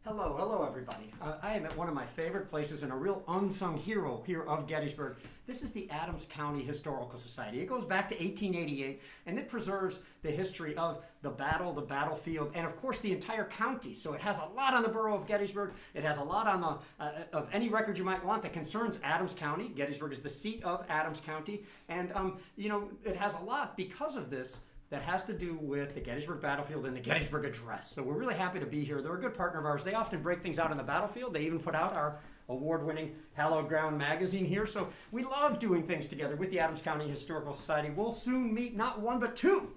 Hello everybody. I am at one of my favorite places and a real unsung hero here of Gettysburg. This is the Adams County Historical Society. It goes back to 1888 and it preserves the history of the battle, the battlefield, and of course the entire county. So it has a lot on the borough of Gettysburg. It has a lot on the of any record you might want that concerns Adams County. Gettysburg is the seat of Adams County, and it has a lot because of this that has to do with the Gettysburg battlefield and the Gettysburg Address. So we're really happy to be here. They're a good partner of ours. They often break things out on the battlefield. They even put out our award-winning Hallowed Ground magazine here. So we love doing things together with the Adams County Historical Society. We'll soon meet not one but two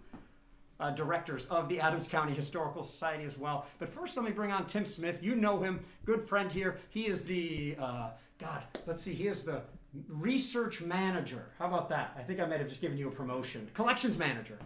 directors of the Adams County Historical Society as well. But first, let me bring on Tim Smith. You know him, good friend here. He is the, he is the research manager. How about that? I think I might have just given you a promotion. Collections manager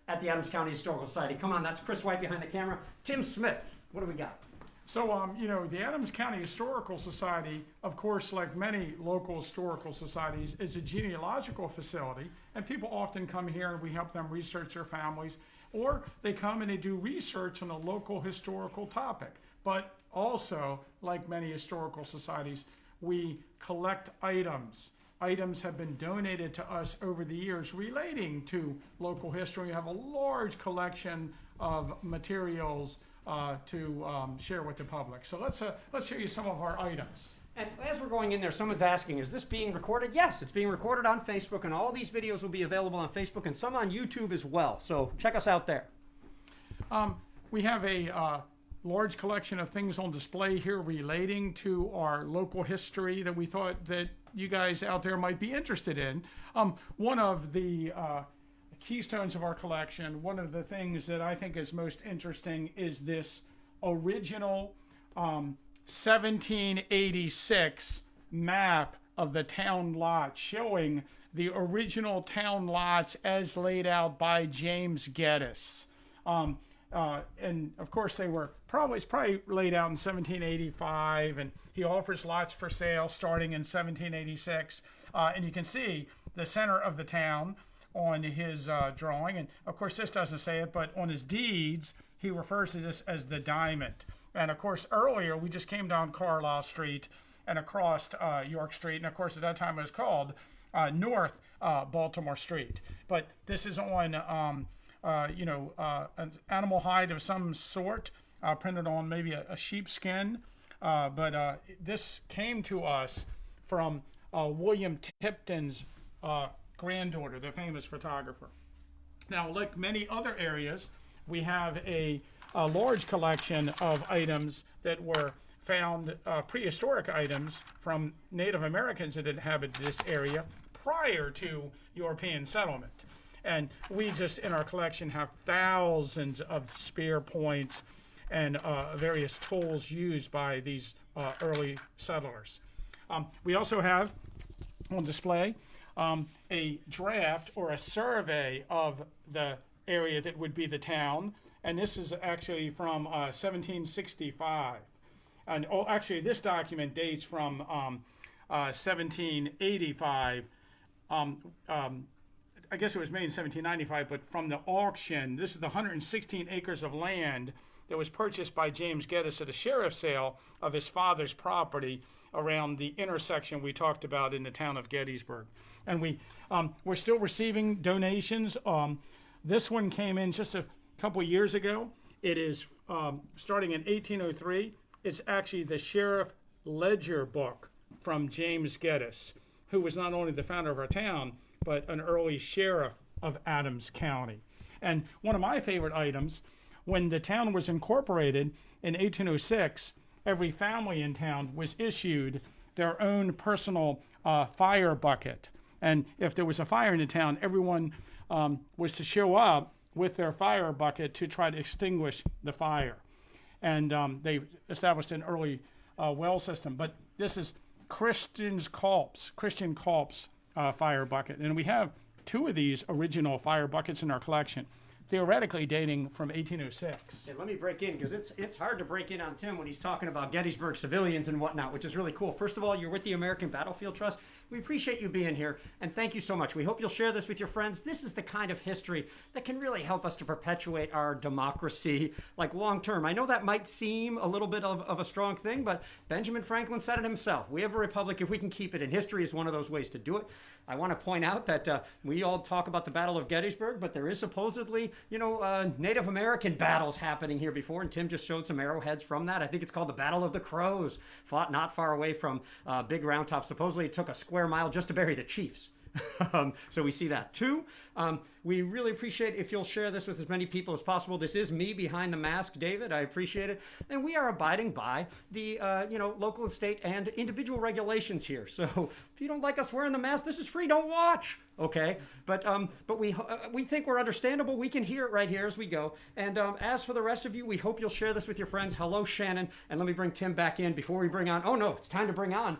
at the Adams County Historical Society. Come on, that's Chris White behind the camera. Tim Smith, what do we got? So, the Adams County Historical Society, of course, like many local historical societies, is a genealogical facility, and people often come here and we help them research their families, or they come and they do research on a local historical topic. But also, like many historical societies, we collect items. Items have been donated to us over the years relating to local history. We have a large collection of materials to share with the public. So let's show you some of our items. And as we're going in there, someone's asking, is this being recorded? Yes, it's being recorded on Facebook, and all these videos will be available on Facebook and some on YouTube as well. So check us out there. We have a large collection of things on display here relating to our local history that we thought that you guys out there might be interested in. One of the keystones of our collection, one of the things that I think is most interesting is this original 1786 map of the town lot showing the original town lots as laid out by James Geddes. And of course it's probably laid out in 1785, and he offers lots for sale starting in 1786. And you can see the center of the town on his drawing. And of course this doesn't say it, but on his deeds, he refers to this as the diamond. And of course earlier we just came down Carlisle Street and across York Street. And of course at that time it was called North Baltimore Street. But this is on an animal hide of some sort, printed on maybe a sheepskin. But this came to us from William Tipton's granddaughter, the famous photographer. Now, like many other areas, we have a large collection of items that were found, prehistoric items from Native Americans that inhabited this area prior to European settlement. And we just, in our collection, have thousands of spear points and various tools used by these early settlers. We also have on display a draft or a survey of the area that would be the town. And this is actually from 1765. And actually, this document dates from 1785. I guess it was made in 1795, but from the auction, this is the 116 acres of land that was purchased by James Geddes at a sheriff's sale of his father's property around the intersection we talked about in the town of Gettysburg. And we're still receiving donations. This one came in just a couple years ago. It is starting in 1803. It's actually the Sheriff Ledger book from James Geddes, who was not only the founder of our town, but an early sheriff of Adams County. And one of my favorite items, when the town was incorporated in 1806, every family in town was issued their own personal fire bucket. And if there was a fire in the town, everyone was to show up with their fire bucket to try to extinguish the fire. And they established an early well system. But this is Christian Culp's fire bucket. And we have two of these original fire buckets in our collection, theoretically dating from 1806. And let me break in, because it's hard to break in on Tim when he's talking about Gettysburg civilians and whatnot, which is really cool. First of all, you're with the American Battlefield Trust. We appreciate you being here, and thank you so much. We hope you'll share this with your friends. This is the kind of history that can really help us to perpetuate our democracy, like long term. I know that might seem a little bit of a strong thing, but Benjamin Franklin said it himself. We have a republic if we can keep it, and history is one of those ways to do it. I want to point out that we all talk about the Battle of Gettysburg, but there is supposedly, Native American battles happening here before, and Tim just showed some arrowheads from that. I think it's called the Battle of the Crows, fought not far away from Big Round Top. Supposedly it took a square mile just to bury the chiefs. So we see that too. We really appreciate if you'll share this with as many people as possible. This is me behind the mask, David. I appreciate it. And we are abiding by the local, state, and individual regulations here. So if you don't like us wearing the mask, this is free. Don't watch. Okay, but we think we're understandable. We can hear it right here as we go. And as for the rest of you, we hope you'll share this with your friends. Hello, Shannon. And let me bring Tim back in before we bring on. Oh no, it's time to bring on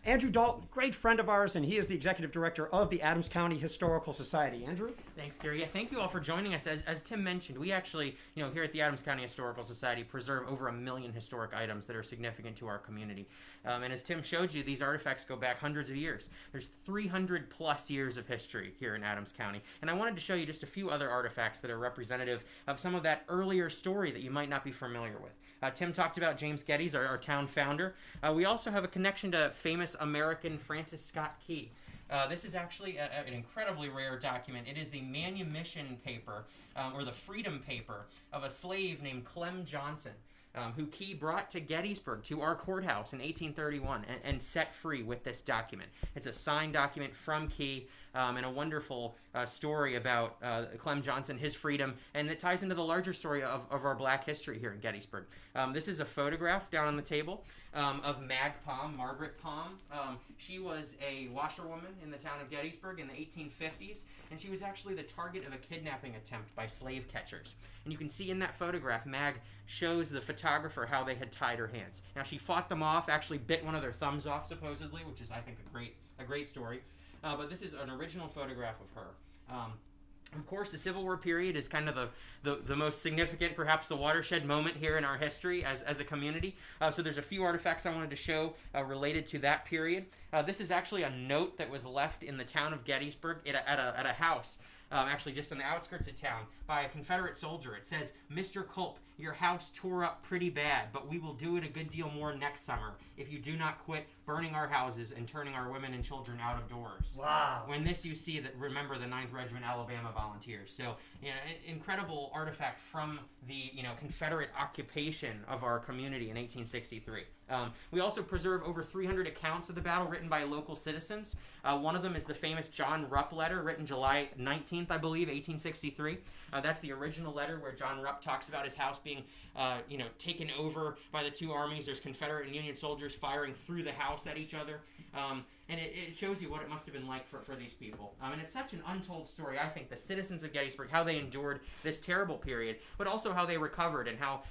Andrew Dalton, great friend of ours, and he is the executive director of the Adams County Historical Society. Andrew? Thanks, Gary. Yeah, thank you all for joining us. As Tim mentioned, we actually, here at the Adams County Historical Society, preserve over 1 million historic items that are significant to our community. And as Tim showed you, these artifacts go back hundreds of years. There's 300 plus years of history here in Adams County. And I wanted to show you just a few other artifacts that are representative of some of that earlier story that you might not be familiar with. Tim talked about James Geddes, our town founder. We also have a connection to famous American Francis Scott Key. This is actually an incredibly rare document. It is the manumission paper, or the freedom paper, of a slave named Clem Johnson, who Key brought to Gettysburg, to our courthouse in 1831, and set free with this document. It's a signed document from Key, and a wonderful story about Clem Johnson, his freedom, and it ties into the larger story of our black history here in Gettysburg. This is a photograph down on the table of Margaret Palm. She was a washerwoman in the town of Gettysburg in the 1850s, and she was actually the target of a kidnapping attempt by slave catchers. And you can see in that photograph, Mag shows the photographer how they had tied her hands. Now, she fought them off, actually bit one of their thumbs off, supposedly, which is, I think, a great story. But this is an original photograph of her. Of course, the Civil War period is kind of the most significant, perhaps the watershed moment here in our history as a community. So there's a few artifacts I wanted to show related to that period. This is actually a note that was left in the town of Gettysburg at a house, actually just on the outskirts of town, by a Confederate soldier. It says, "Mr. Culp, your house tore up pretty bad, but we will do it a good deal more next summer if you do not quit burning our houses and turning our women and children out of doors." Wow. When this you see that, remember the 9th Regiment Alabama Volunteers. So, an incredible artifact from the Confederate occupation of our community in 1863. We also preserve over 300 accounts of the battle written by local citizens. One of them is the famous John Rupp letter, written July 19th, I believe, 1863. That's the original letter where John Rupp talks about his house being, taken over by the two armies. There's Confederate and Union soldiers firing through the house at each other. And it shows you what it must have been like for these people. And it's such an untold story, I think, the citizens of Gettysburg, how they endured this terrible period, but also how they recovered and how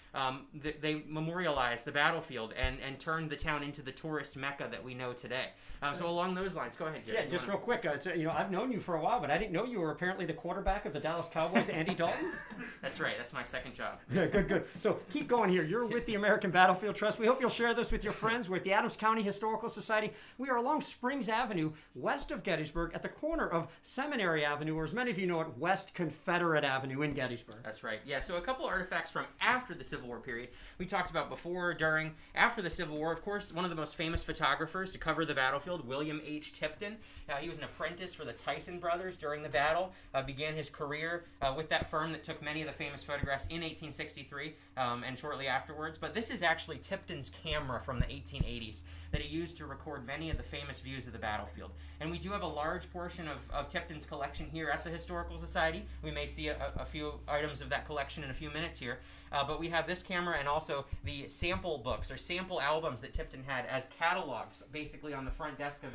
they memorialized the battlefield and turned the town into the tourist mecca that we know today. So along those lines, go ahead, Gary. Yeah, just real quick. I've known you for a while, but I didn't know you were apparently the quarterback of the Dallas Cowboys, Andy Dalton. That's right. That's my second job. Yeah, good. So keep going here. You're with the American Battlefield Trust. We hope you'll share this with your friends. We're at the Adams County Historical Society. We are along Springs Avenue, west of Gettysburg, at the corner of Seminary Avenue, or as many of you know it, West Confederate Avenue in Gettysburg. That's right. Yeah, so a couple artifacts from after the Civil War period. We talked about before, during, after the Civil War. Of course, one of the most famous photographers to cover the battlefield, William H. Tipton. He was an apprentice for the Tyson brothers during the battle, began his career with that firm that took many of the famous photographs in 1863 and shortly afterwards. But this is actually Tipton's camera from the 1880s that he used to record many of the famous views of the battlefield. And we do have a large portion of Tipton's collection here at the Historical Society. We may see a few items of that collection in a few minutes here. But we have this camera and also the sample books or sample albums that Tipton had as catalogs, basically on the front desk of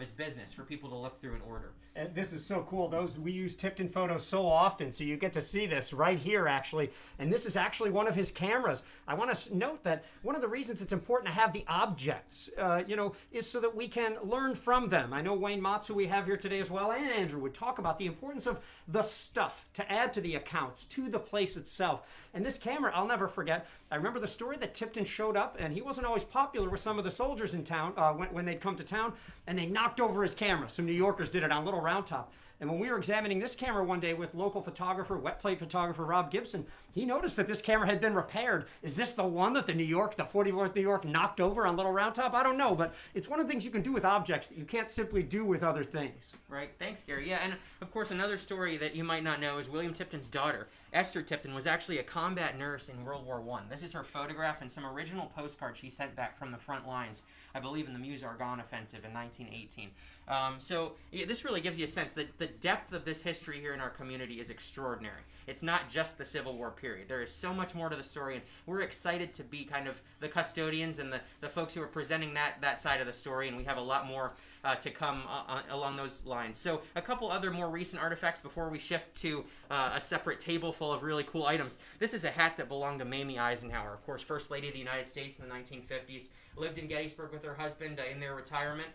his business for people to look through in order. And this is so cool. We use Tipton photos so often, so you get to see this right here, actually. And this is actually one of his cameras. I want to note that one of the reasons it's important to have the objects, is so that we can learn learn from them. I know Wayne Motz, who we have here today as well, and Andrew would talk about the importance of the stuff to add to the accounts, to the place itself. And this camera, I'll never forget. I remember the story that Tipton showed up, and he wasn't always popular with some of the soldiers in town when they'd come to town, and they knocked over his camera. Some New Yorkers did it on Little Round Top. And when we were examining this camera one day with local photographer, wet plate photographer Rob Gibson, he noticed that this camera had been repaired. Is this the one that the 44th New York knocked over on Little Round Top? I don't know, but it's one of the things you can do with objects that you can't simply do with other things. Right. Thanks, Gary. Yeah, and of course, another story that you might not know is William Tipton's daughter, Esther Tipton, was actually a combat nurse in World War I. This is her photograph and some original postcards she sent back from the front lines, I believe in the Meuse-Argonne offensive in 1918. This really gives you a sense that the depth of this history here in our community is extraordinary. It's not just the Civil War period. There is so much more to the story, and we're excited to be kind of the custodians and the folks who are presenting that side of the story, and we have a lot more to come along those lines. So a couple other more recent artifacts before we shift to a separate table full of really cool items. This is a hat that belonged to Mamie Eisenhower, of course, First Lady of the United States in the 1950s, lived in Gettysburg with her husband in their retirement.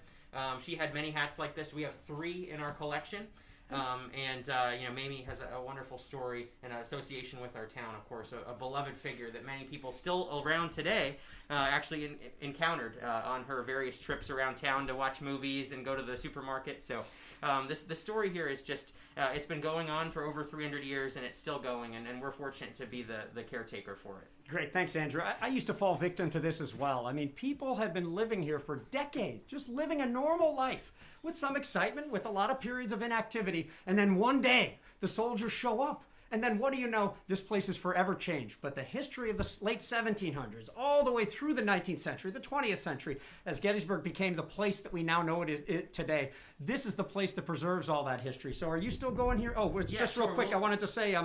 She had many hats like this. We have 3 in our collection. Mamie has a wonderful story and an association with our town, of course, a beloved figure that many people still around today actually encountered on her various trips around town to watch movies and go to the supermarket. So the story here is just, it's been going on for over 300 years, and it's still going, and we're fortunate to be the caretaker for it. Great, thanks, Andrew. I used to fall victim to this as well. I mean, people have been living here for decades, just living a normal life with some excitement, with a lot of periods of inactivity, and then one day the soldiers show up. And then what do you know? This place is forever changed. But the history of the late 1700s, all the way through the 19th century, the 20th century, as Gettysburg became the place that we now know it today, this is the place that preserves all that history. So are you still going here? Oh, just real quick, I wanted to say,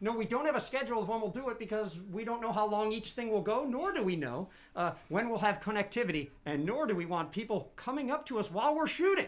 no, we don't have a schedule of when we'll do it because we don't know how long each thing will go, nor do we know when we'll have connectivity, and nor do we want people coming up to us while we're shooting.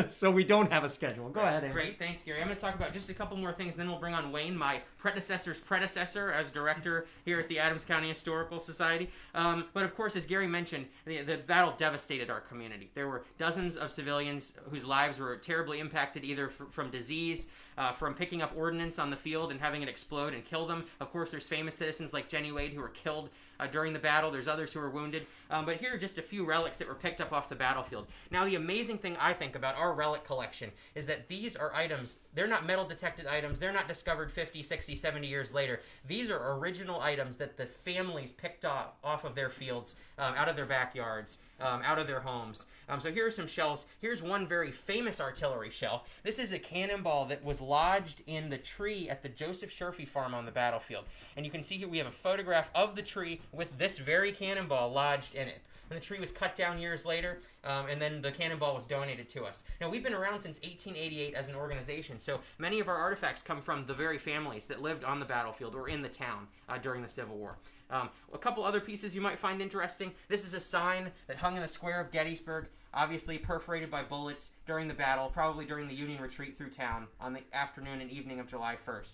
So we don't have a schedule. Go ahead, Andrew. Great, thanks, Gary. I'm going to talk about just a couple more things, then we'll bring on Wayne, my predecessor's predecessor as director here at the Adams County Historical Society. But of course, as Gary mentioned, the battle devastated our community. There were dozens of civilians whose lives were terribly impacted either from disease, from picking up ordnance on the field and having it explode and kill them. Of course, there's famous citizens like Jenny Wade who were killed during the battle. There's others who were wounded. But here are just a few relics that were picked up off the battlefield. Now, the amazing thing I think about our relic collection is that these are items, they're not metal detected items, they're not discovered 50, 60, 70 years later. These are original items that the families picked off of their fields, out of their backyards, out of their homes. So here are some shells. Here's one very famous artillery shell. This is a cannonball that was lodged in the tree at the Joseph Sherfy farm on the battlefield. And you can see here we have a photograph of the tree with this very cannonball lodged in it. And the tree was cut down years later, and then the cannonball was donated to us. Now, we've been around since 1888 as an organization, so many of our artifacts come from the very families that lived on the battlefield or in the town during the Civil War. A couple other pieces you might find interesting. This is a sign that hung in the square of Gettysburg, obviously perforated by bullets during the battle, probably during the Union retreat through town on the afternoon and evening of July 1st.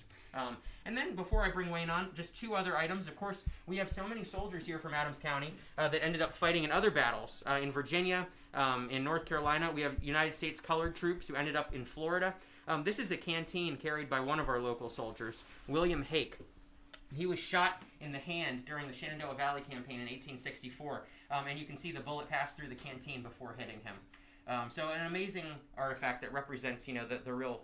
And then before I bring Wayne on, just 2 other items. Of course, we have so many soldiers here from Adams County that ended up fighting in other battles. In Virginia, in North Carolina, we have United States colored troops who ended up in Florida. This is a canteen carried by one of our local soldiers, William Hake. He was shot in the hand during the Shenandoah Valley campaign in 1864, and you can see the bullet pass through the canteen before hitting him. So an amazing artifact that represents, the real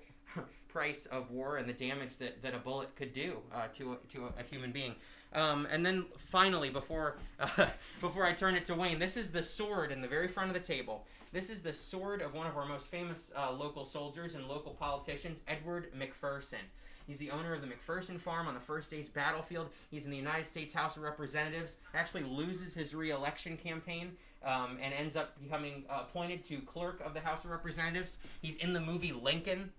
price of war and the damage that a bullet could do to a human being. And then finally, before I turn it to Wayne, this is the sword in the very front of the table. This is the sword of one of our most famous local soldiers and local politicians, Edward McPherson. He's the owner of the McPherson Farm on the First Days Battlefield. He's in the United States House of Representatives, actually loses his re-election campaign, and ends up becoming appointed to clerk of the House of Representatives. He's in the movie Lincoln.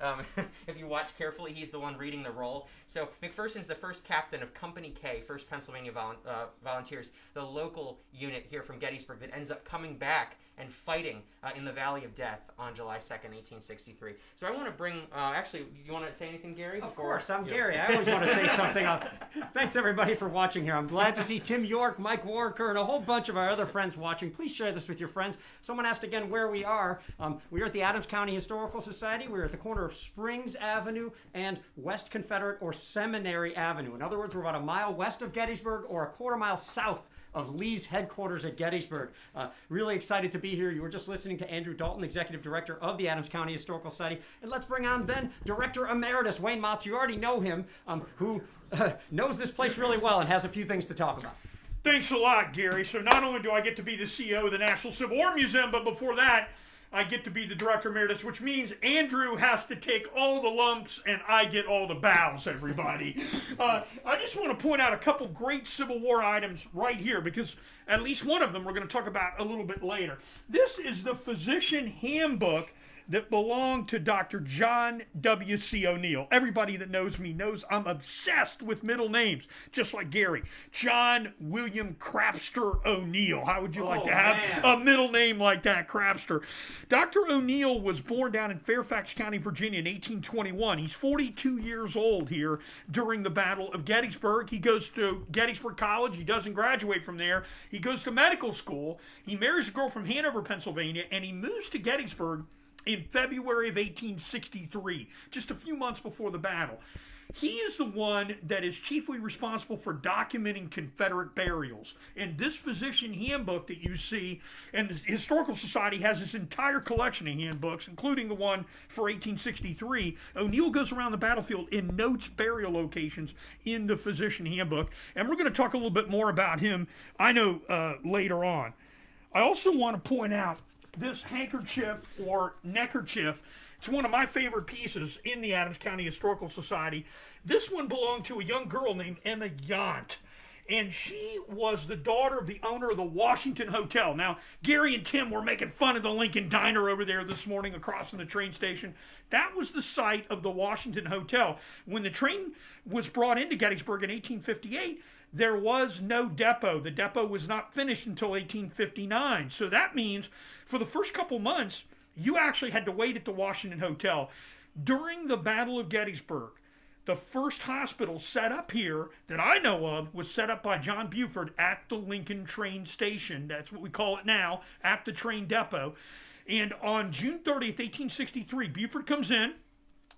If you watch carefully, he's the one reading the role. So McPherson's the first captain of Company K, 1st Pennsylvania Volunteers, the local unit here from Gettysburg that ends up coming back and fighting in the Valley of Death on July 2nd, 1863. So I want to bring, actually, you want to say anything, Gary? Of course, I'm Gary. I always want to say something. Thanks, everybody, for watching here. I'm glad to see Tim York, Mike Warker, and a whole bunch of our other friends watching. Please share this with your friends. Someone asked again where we are. We are at the Adams County Historical Society. We're at the corner of Springs Avenue and West Confederate or Seminary Avenue. In other words, we're about a mile west of Gettysburg or a quarter mile south of Lee's headquarters at Gettysburg. Really excited to be here. You were just listening to Andrew Dalton, Executive Director of the Adams County Historical Society. And let's bring on then Director Emeritus Wayne Motz. You already know him, who knows this place really well and has a few things to talk about. Thanks a lot, Gary. So not only do I get to be the CEO of the National Civil War Museum, but before that, I get to be the Director Emeritus, which means Andrew has to take all the lumps and I get all the bows, everybody. I just want to point out a couple great Civil War items right here, because at least one of them we're going to talk about a little bit later. This is the Physician Handbook that belonged to Dr. John W.C. O'Neill. Everybody that knows me knows I'm obsessed with middle names, just like Gary. John William Crapster O'Neill. How would you like to have a middle name like that, Crapster? Dr. O'Neill was born down in Fairfax County, Virginia in 1821. He's 42 years old here during the Battle of Gettysburg. He goes to Gettysburg College. He doesn't graduate from there. He goes to medical school. He marries a girl from Hanover, Pennsylvania, and he moves to Gettysburg in February of 1863, just a few months before the battle. He is the one that is chiefly responsible for documenting Confederate burials. And this physician handbook that you see, and the Historical Society has this entire collection of handbooks, including the one for 1863. O'Neill goes around the battlefield and notes burial locations in the physician handbook. And we're going to talk a little bit more about him, I know, later on. I also want to point out this handkerchief or neckerchief. It's one of my favorite pieces in the Adams County Historical Society. This one belonged to a young girl named Emma Yount, and she was the daughter of the owner of the Washington Hotel. Now, Gary and Tim were making fun of the Lincoln Diner over there this morning across from the train station. That was the site of the Washington Hotel. When the train was brought into Gettysburg in 1858, there was no depot. The depot was not finished until 1859. So that means for the first couple months, you actually had to wait at the Washington Hotel. During the Battle of Gettysburg, the first hospital set up here that I know of was set up by John Buford at the Lincoln train station. That's what we call it now, at the train depot. And on June 30th, 1863, Buford comes in.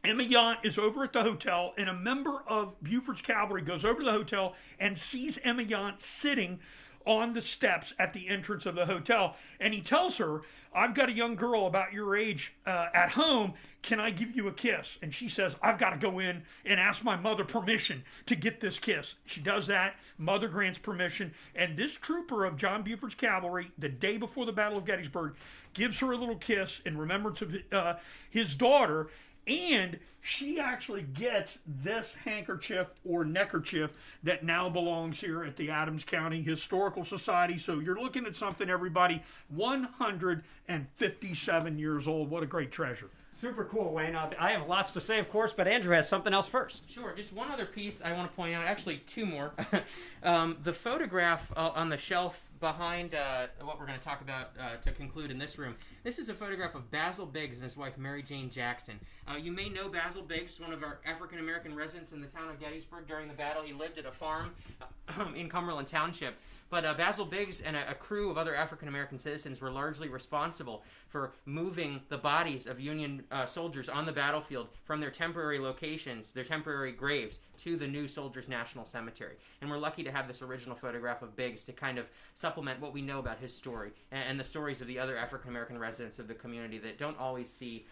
Emma Yount is over at the hotel, and a member of Buford's cavalry goes over to the hotel and sees Emma Yount sitting on the steps at the entrance of the hotel. And he tells her, I've got a young girl about your age at home. Can I give you a kiss? And she says, I've got to go in and ask my mother permission to get this kiss. She does that. Mother grants permission. And this trooper of John Buford's cavalry, the day before the Battle of Gettysburg, gives her a little kiss in remembrance of his daughter. And she actually gets this handkerchief or neckerchief that now belongs here at the Adams County Historical Society. So you're looking at something, everybody, 157 years old. What a great treasure. Super cool, Wayne. I have lots to say, of course, but Andrew has something else first. Sure, just one other piece I want to point out, actually two more. The photograph on the shelf behind what we're going to talk about to conclude in this room. This is a photograph of Basil Biggs and his wife Mary Jane Jackson. You may know Basil Biggs, one of our African-American residents in the town of Gettysburg during the battle. He lived at a farm in Cumberland Township. But Basil Biggs and a crew of other African-American citizens were largely responsible for moving the bodies of Union soldiers on the battlefield from their temporary locations, their temporary graves, to the new Soldiers National Cemetery. And we're lucky to have this original photograph of Biggs to kind of supplement what we know about his story and the stories of the other African-American residents of the community that don't always see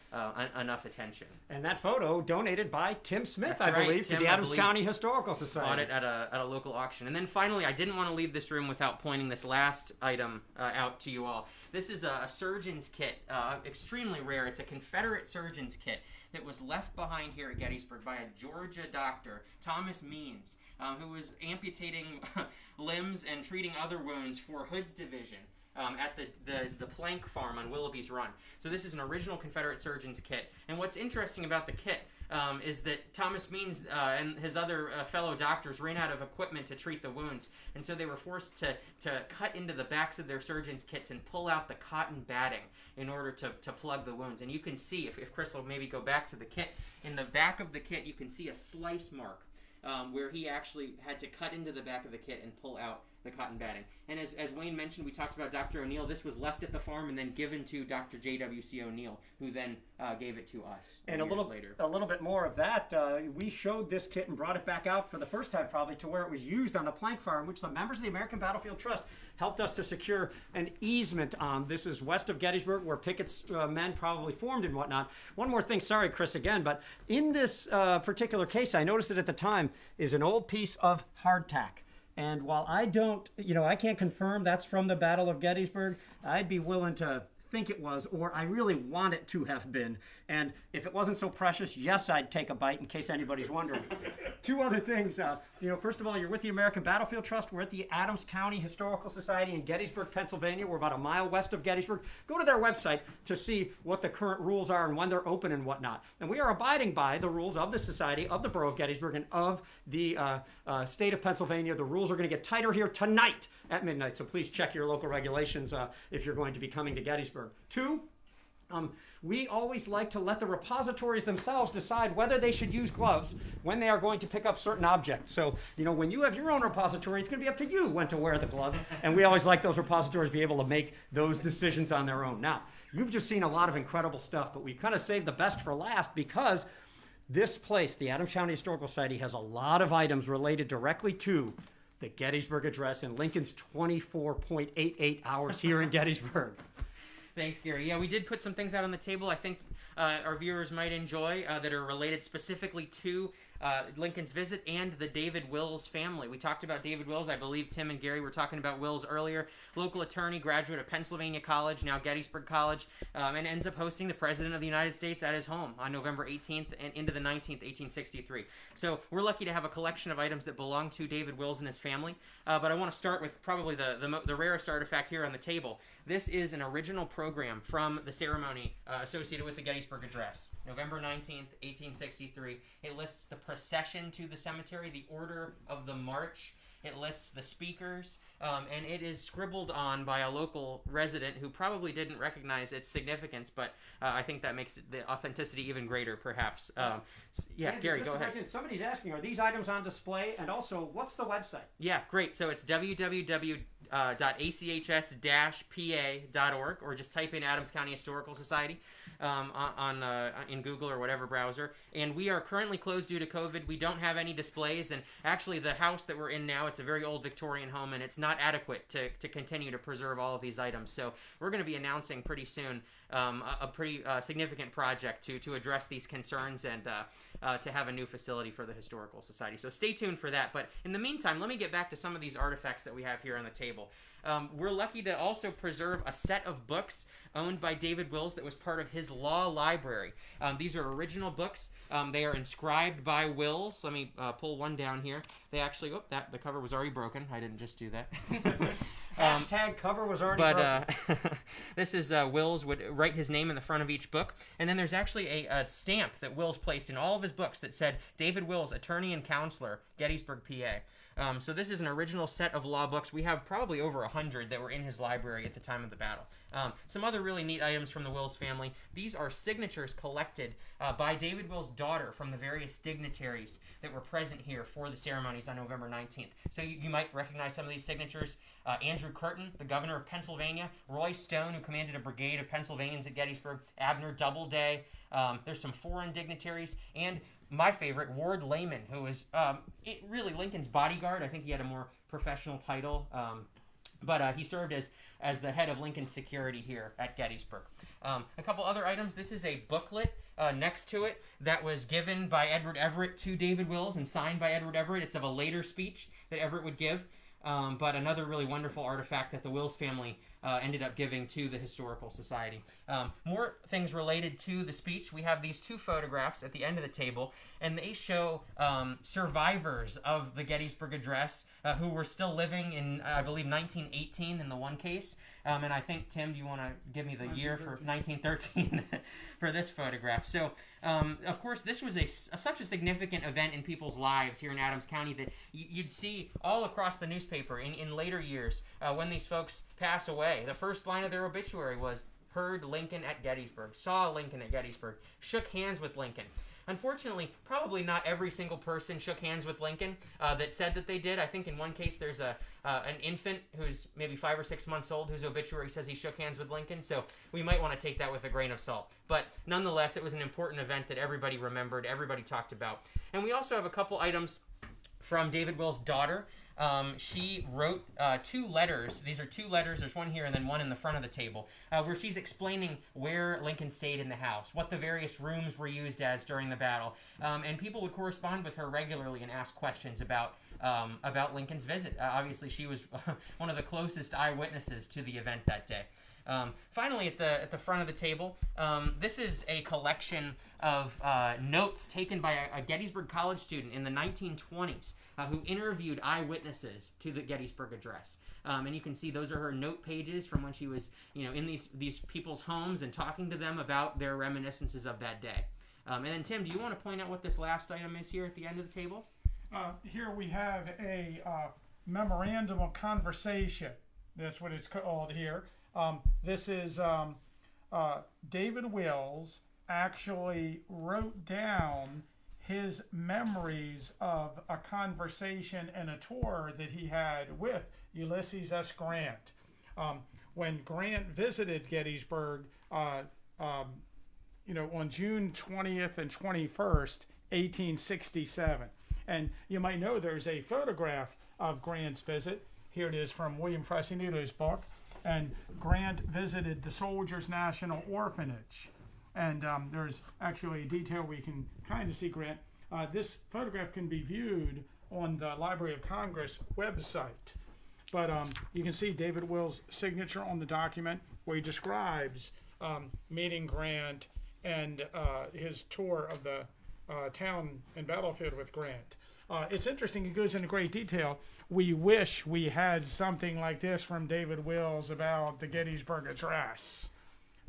enough attention. And that photo donated by Tim Smith, That's I right. believe, Tim, to the I Adams believe, County Historical Society. Bought it at a local auction. And then finally, I didn't want to leave this room without pointing this last item out to you all. This is a surgeon's kit, extremely rare. It's a Confederate surgeon's kit that was left behind here at Gettysburg by a Georgia doctor, Thomas Means, who was amputating limbs and treating other wounds for Hood's division at the Plank Farm on Willoughby's Run. So this is an original Confederate surgeon's kit. And what's interesting about the kit, is that Thomas Means and his other fellow doctors ran out of equipment to treat the wounds, and so they were forced to cut into the backs of their surgeons' kits and pull out the cotton batting in order to plug the wounds. And you can see, if Chris will maybe go back to the kit, in the back of the kit you can see a slice mark where he actually had to cut into the back of the kit and pull out the cotton batting. And as Wayne mentioned, we talked about Dr. O'Neill. This was left at the farm and then given to Dr. J.W.C. O'Neill, who then gave it to us and years later. A little bit more of that. We showed this kit and brought it back out for the first time probably to where it was used on a plank farm, which the members of the American Battlefield Trust helped us to secure an easement on. This is west of Gettysburg, where Pickett's men probably formed and whatnot. One more thing, sorry, Chris, again, but in this particular case, I noticed it at the time, is an old piece of hardtack. And while I don't, I can't confirm that's from the Battle of Gettysburg, I'd be willing to think it was, or I really want it to have been. And if it wasn't so precious, yes, I'd take a bite in case anybody's wondering. Two other things. First of all, you're with the American Battlefield Trust. We're at the Adams County Historical Society in Gettysburg, Pennsylvania. We're about a mile west of Gettysburg. Go to their website to see what the current rules are and when they're open and whatnot. And we are abiding by the rules of the Society, of the Borough of Gettysburg, and of the state of Pennsylvania. The rules are going to get tighter here tonight at midnight, so please check your local regulations if you're going to be coming to Gettysburg. Two, we always like to let the repositories themselves decide whether they should use gloves when they are going to pick up certain objects. So, when you have your own repository, it's going to be up to you when to wear the gloves, and we always like those repositories to be able to make those decisions on their own. Now, you've just seen a lot of incredible stuff, but we've kind of saved the best for last because this place, the Adams County Historical Society, has a lot of items related directly to the Gettysburg Address and Lincoln's 24.88 hours here in Gettysburg. Thanks, Gary. Yeah, we did put some things out on the table I think our viewers might enjoy that are related specifically to Lincoln's visit and the David Wills family. We talked about David Wills. I believe Tim and Gary were talking about Wills earlier. Local attorney, graduate of Pennsylvania College, now Gettysburg College, and ends up hosting the President of the United States at his home on November 18th and into the 19th, 1863. So we're lucky to have a collection of items that belong to David Wills and his family. But I want to start with probably the rarest artifact here on the table. This is an original program from the ceremony associated with the Gettysburg Address, November 19th, 1863. It lists the procession to the cemetery, the order of the march. It lists the speakers, and it is scribbled on by a local resident who probably didn't recognize its significance, but I think that makes the authenticity even greater, perhaps. Andrew, Gary, go ahead. Somebody's asking, are these items on display? And also, what's the website? Yeah, great. So it's www.achs-pa.org, or just type in Adams County Historical Society in Google or whatever browser. And we are currently closed due to COVID. We don't have any displays, and actually the house that we're in now, it's a very old Victorian home, and it's not adequate to continue to preserve all of these items. So we're going to be announcing pretty soon a pretty significant project to address these concerns and to have a new facility for the Historical Society. So stay tuned for that. But in the meantime, let me get back to some of these artifacts that we have here on the table. We're lucky to also preserve a set of books owned by David Wills that was part of his law library. These are original books. They are inscribed by Wills. Let me pull one down here. They actually, the cover was already broken. I didn't just do that. Hashtag cover was already broken. This is Wills would write his name in the front of each book. And then there's actually a stamp that Wills placed in all of his books that said, David Wills, attorney and counselor, Gettysburg, PA. So this is an original set of law books. We have probably over 100 that were in his library at the time of the battle. Some other really neat items from the Wills family. These are signatures collected by David Wills' daughter from the various dignitaries that were present here for the ceremonies on November 19th. So you might recognize some of these signatures. Andrew Curtin, the governor of Pennsylvania. Roy Stone, who commanded a brigade of Pennsylvanians at Gettysburg. Abner Doubleday. There's some foreign dignitaries. And my favorite, Ward Layman, who was really Lincoln's bodyguard. I think he had a more professional title, but he served as the head of Lincoln's security here at Gettysburg. A couple other items. This is a booklet next to it that was given by Edward Everett to David Wills and signed by Edward Everett. It's of a later speech that Everett would give. But another really wonderful artifact that the Wills family ended up giving to the Historical Society. More things related to the speech. We have these two photographs at the end of the table, and they show survivors of the Gettysburg Address who were still living in, I believe, 1918 in the one case. And I think, Tim, do you want to give me the year for 1913 for this photograph? So, of course, this was such a significant event in people's lives here in Adams County that you'd see all across the newspaper in later years when these folks pass away. The first line of their obituary was, "Heard Lincoln at Gettysburg," "Saw Lincoln at Gettysburg," "Shook hands with Lincoln." Unfortunately, probably not every single person shook hands with Lincoln that said that they did. I think in one case there's an infant who's maybe 5 or 6 months old whose obituary says he shook hands with Lincoln, so we might want to take that with a grain of salt. But nonetheless, it was an important event that everybody remembered, everybody talked about. And we also have a couple items from David Will's daughter. She wrote 2 letters. These are 2 letters. There's one here and then one in the front of the table, where she's explaining where Lincoln stayed in the house, what the various rooms were used as during the battle. And people would correspond with her regularly and ask questions about Lincoln's visit. Obviously, she was one of the closest eyewitnesses to the event that day. Finally, at the front of the table, this is a collection of notes taken by a Gettysburg College student in the 1920s who interviewed eyewitnesses to the Gettysburg Address. And you can see those are her note pages from when she was, in these people's homes and talking to them about their reminiscences of that day. And then, Tim, do you want to point out what this last item is here at the end of the table? Here we have a memorandum of conversation. That's what it's called here. This is David Wills actually wrote down his memories of a conversation and a tour that he had with Ulysses S. Grant. When Grant visited Gettysburg, on June 20th and 21st, 1867. And you might know there's a photograph of Grant's visit. Here it is from William Frassinito's book. And Grant visited the Soldiers National Orphanage. And there's actually a detail where you can kind of see Grant. This photograph can be viewed on the Library of Congress website. But you can see David Will's signature on the document where he describes meeting Grant and his tour of the town and battlefield with Grant. It's interesting, it goes into great detail. We wish we had something like this from David Wills about the Gettysburg Address,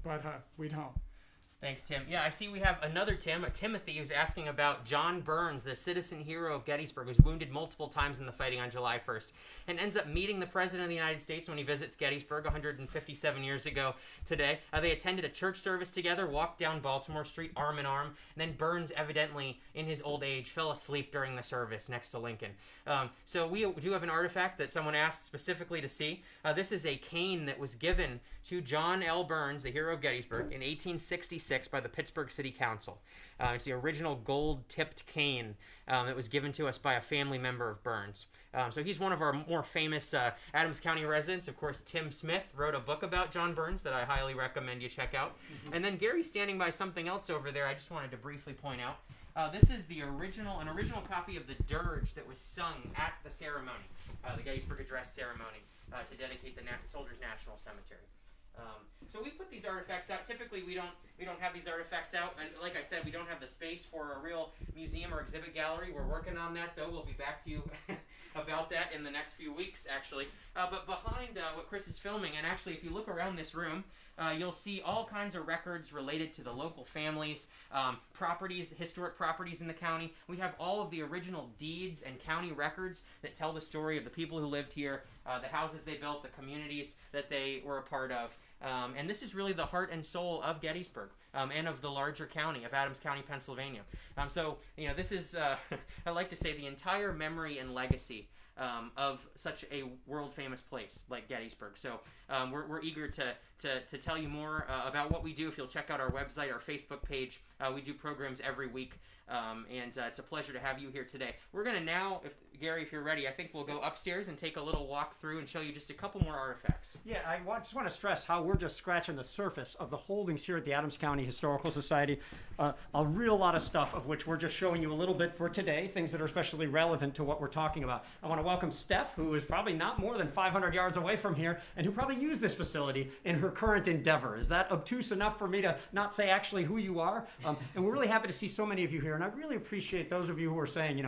but we don't. Thanks, Tim. Yeah, I see we have another Tim, a Timothy, who's asking about John Burns, the citizen hero of Gettysburg, who's wounded multiple times in the fighting on July 1st, and ends up meeting the President of the United States when he visits Gettysburg 157 years ago today. They attended a church service together, walked down Baltimore Street arm in arm, and then Burns, evidently, in his old age, fell asleep during the service next to Lincoln. So we do have an artifact that someone asked specifically to see. This is a cane that was given to John L. Burns, the hero of Gettysburg, in 1866 by the Pittsburgh City Council. It's the original gold-tipped cane that was given to us by a family member of Burns. So he's one of our more famous Adams County residents. Of course, Tim Smith wrote a book about John Burns that I highly recommend you check out. Mm-hmm. And then Gary's standing by something else over there I just wanted to briefly point out. This is an original copy of the dirge that was sung at the ceremony, the Gettysburg Address ceremony, to dedicate the Soldiers National Cemetery. So we put these artifacts out. Typically, we don't have these artifacts out. And like I said, we don't have the space for a real museum or exhibit gallery. We're working on that, though. We'll be back to you about that in the next few weeks, actually. But behind what Chris is filming, and actually, if you look around this room, you'll see all kinds of records related to the local families, properties, historic properties in the county. We have all of the original deeds and county records that tell the story of the people who lived here, the houses they built, the communities that they were a part of. And this is really the heart and soul of Gettysburg and of the larger county of Adams County, Pennsylvania. So, this is, I like to say, the entire memory and legacy of such a world-famous place like Gettysburg. So we're eager to to tell you more about what we do. If you'll check out our website, our Facebook page, we do programs every week. And it's a pleasure to have you here today. We're going to now, Gary, if you're ready, I think we'll go upstairs and take a little walk through and show you just a couple more artifacts. Yeah, just want to stress how we're just scratching the surface of the holdings here at the Adams County Historical Society. A real lot of stuff of which we're just showing you a little bit for today, things that are especially relevant to what we're talking about. I want to welcome Steph, who is probably not more than 500 yards away from here, and who probably used this facility in her current endeavor. Is that obtuse enough for me to not say actually who you are? And we're really happy to see so many of you here, and I really appreciate those of you who are saying,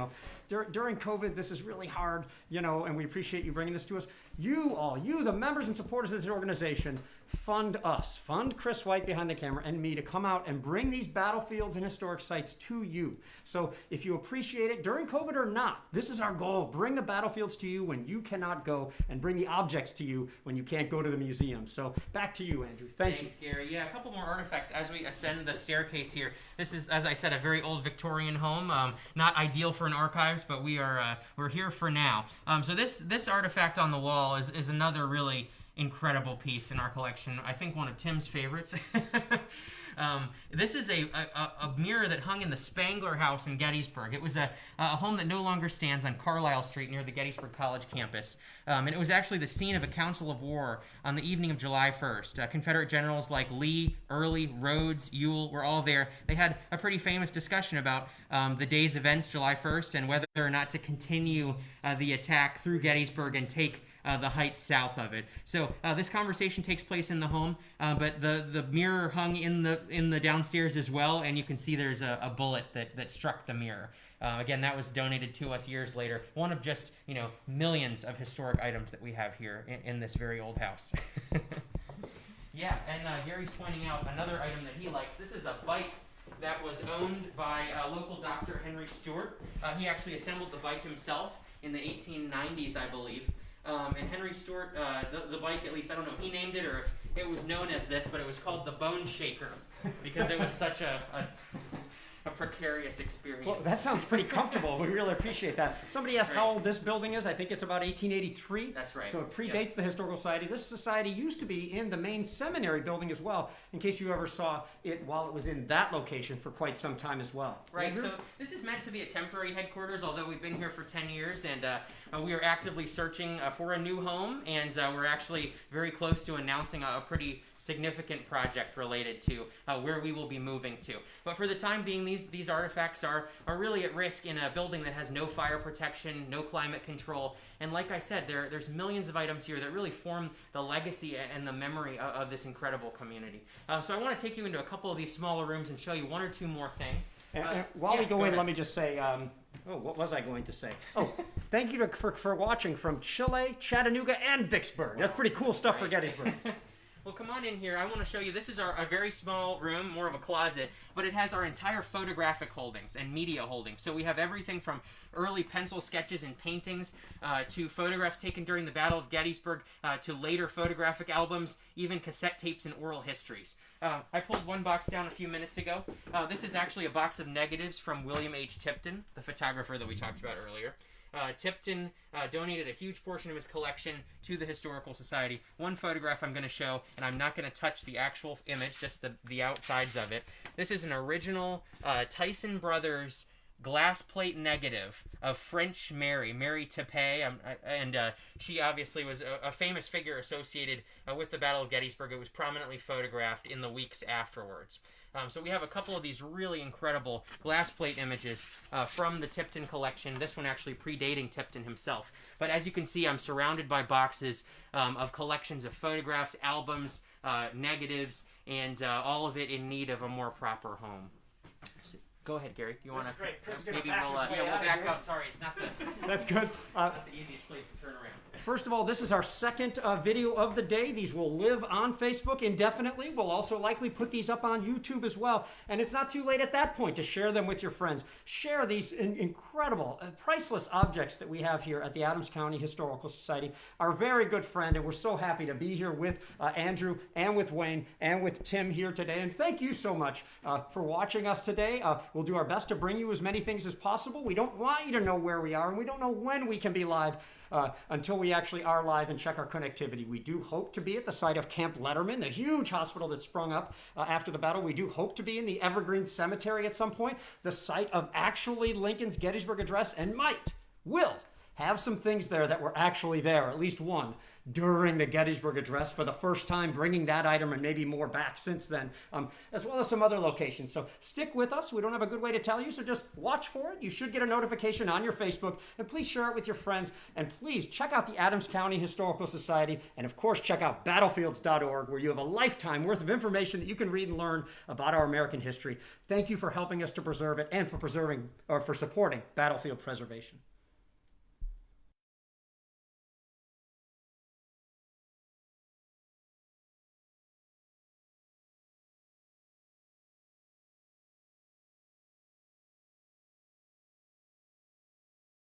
during COVID, this is really hard, and we appreciate you bringing this to us. You, the members and supporters of this organization, fund us, fund Chris White behind the camera and me to come out and bring these battlefields and historic sites to you. So if you appreciate it, during COVID or not, this is our goal. Bring the battlefields to you when you cannot go, and bring the objects to you when you can't go to the museum. So back to you, Andrew. Thanks, Gary. Yeah, a couple more artifacts as we ascend the staircase here. This is, as I said, a very old Victorian home. Not ideal for an archives, but we're here for now. So this artifact on the wall is another really incredible piece in our collection. I think one of Tim's favorites. This is a mirror that hung in the Spangler House in Gettysburg. It was a home that no longer stands on Carlisle Street near the Gettysburg College campus. And it was actually the scene of a council of war on the evening of July 1st. Confederate generals like Lee, Early, Rhodes, Ewell were all there. They had a pretty famous discussion about the day's events, July 1st, and whether or not to continue the attack through Gettysburg and take the heights south of it. So this conversation takes place in the home, but the mirror hung in the downstairs as well, and you can see there's a bullet that struck the mirror. Again, that was donated to us years later. One of just millions of historic items that we have here in this very old house. Yeah, and Gary's pointing out another item that he likes. This is a bike that was owned by local Dr. Henry Stewart. He actually assembled the bike himself in the 1890s, I believe. And Henry Stewart, the bike, at least, I don't know if he named it or if it was known as this, but it was called the Bone Shaker because it was such a precarious experience. Well, that sounds pretty comfortable. We really appreciate that. Somebody asked how old this building is. I think it's about 1883. That's right. So it predates the Historical Society. This society used to be in the main seminary building as well, in case you ever saw it while it was in that location for quite some time as well. Right. Andrew? So this is meant to be a temporary headquarters, although we've been here for 10 years, and we are actively searching for a new home, and we're actually very close to announcing a pretty significant project related to where we will be moving to. But for the time being, these artifacts are really at risk in a building that has no fire protection, no climate control, and like I said, there's millions of items here that really form the legacy and the memory of this incredible community. So I want to take you into a couple of these smaller rooms and show you one or two more things. And while we go in, let me just say, what was I going to say? Oh, thank you for watching from Chile, Chattanooga, and Vicksburg. That's pretty cool stuff for Gettysburg. Well, come on in here. I want to show you. This is a very small room, more of a closet, but it has our entire photographic holdings and media holdings. So we have everything from early pencil sketches and paintings to photographs taken during the Battle of Gettysburg to later photographic albums, even cassette tapes and oral histories. I pulled one box down a few minutes ago. This is actually a box of negatives from William H. Tipton, the photographer that we talked about earlier. Tipton donated a huge portion of his collection to the Historical Society. One photograph I'm going to show, and I'm not going to touch the actual image, just the outsides of it. This is an original Tyson Brothers glass plate negative of French Mary Tepe, and she obviously was a famous figure associated with the Battle of Gettysburg. It was prominently photographed in the weeks afterwards. So we have a couple of these really incredible glass plate images from the Tipton collection, this one actually predating Tipton himself. But as you can see, I'm surrounded by boxes of collections of photographs, albums, negatives, and all of it in need of a more proper home. So, go ahead, Gary. You want to? Great. Chris is maybe gonna we'll back up. Sorry, it's not the That's good. not the easiest place to turn around. First of all, this is our second video of the day. These will live on Facebook indefinitely. We'll also likely put these up on YouTube as well. And it's not too late at that point to share them with your friends. Share these incredible, priceless objects that we have here at the Adams County Historical Society. Our very good friend, and we're so happy to be here with Andrew and with Wayne and with Tim here today. And thank you so much for watching us today. We'll We'll do our best to bring you as many things as possible. We don't want you to know where we are, and we don't know when we can be live until we actually are live and check our connectivity. We do hope to be at the site of Camp Letterman, the huge hospital that sprung up after the battle. We do hope to be in the Evergreen Cemetery at some point, the site of actually Lincoln's Gettysburg Address, and will have some things there that were actually there, at least one, during the Gettysburg Address for the first time, bringing that item and maybe more back since then, as well as some other locations. So stick with us. We don't have a good way to tell you, so just watch for it. You should get a notification on your Facebook, and please share it with your friends. And please check out the Adams County Historical Society, and of course check out battlefields.org, where you have a lifetime worth of information that you can read and learn about our American history. Thank you for helping us to preserve it and for supporting battlefield preservation.